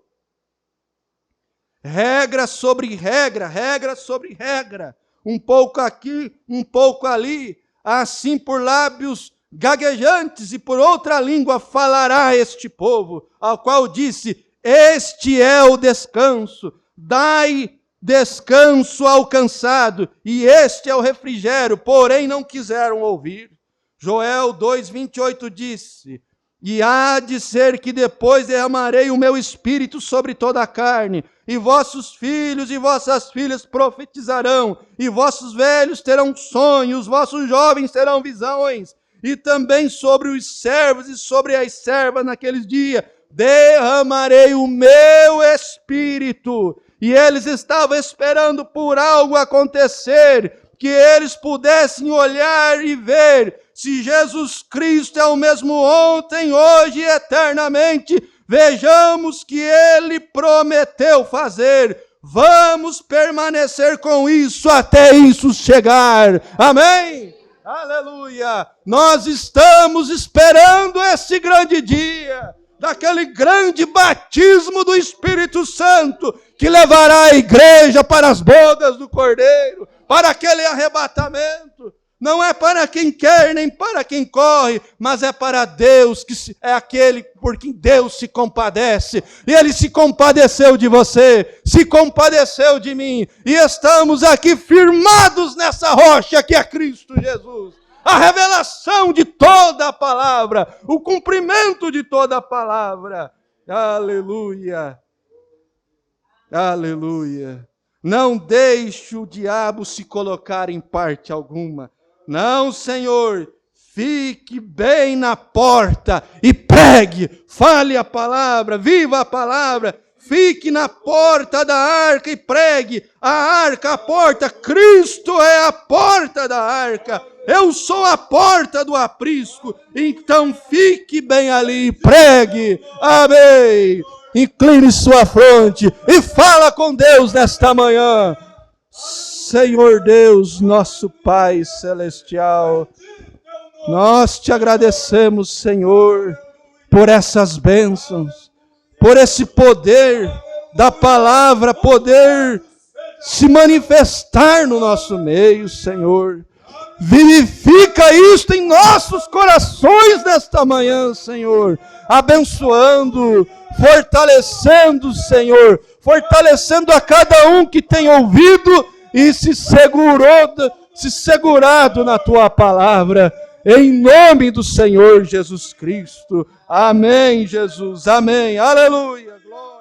regra sobre regra, regra sobre regra, um pouco aqui, um pouco ali, assim por lábios gaguejantes e por outra língua falará este povo, ao qual disse, este é o descanso, dai descanso ao cansado, e este é o refrigério, porém não quiseram ouvir. Joel 2:28 disse, e há de ser que depois derramarei o meu espírito sobre toda a carne, e vossos filhos e vossas filhas profetizarão, e vossos velhos terão sonhos, vossos jovens terão visões, e também sobre os servos e sobre as servas naqueles dias, derramarei o meu espírito. E eles estavam esperando por algo acontecer, que eles pudessem olhar e ver se Jesus Cristo é o mesmo ontem, hoje e eternamente. Vejamos que Ele prometeu fazer. Vamos permanecer com isso até isso chegar. Amém? Aleluia! Nós estamos esperando esse grande dia, daquele grande batismo do Espírito Santo, que levará a igreja para as bodas do Cordeiro, para aquele arrebatamento. Não é para quem quer, nem para quem corre, mas é para Deus, que é aquele por quem Deus se compadece. E Ele se compadeceu de você, se compadeceu de mim, e estamos aqui firmados nessa rocha que é Cristo Jesus. A revelação de toda a palavra, o cumprimento de toda a palavra. Aleluia! Aleluia! Não deixe o diabo se colocar em parte alguma. Não, Senhor, fique bem na porta e pregue, fale a palavra, viva a palavra, fique na porta da arca e pregue, a arca, a porta, Cristo é a porta da arca, eu sou a porta do aprisco, então fique bem ali e pregue, amém. Incline sua fronte e fala com Deus nesta manhã. Senhor Deus, nosso Pai Celestial, nós te agradecemos, Senhor, por essas bênçãos, por esse poder da palavra, poder se manifestar no nosso meio, Senhor. Vivifica isto em nossos corações nesta manhã, Senhor, abençoando, fortalecendo, Senhor, fortalecendo a cada um que tem ouvido e se segurado na Tua palavra, em nome do Senhor Jesus Cristo. Amém, Jesus, amém, aleluia, glória.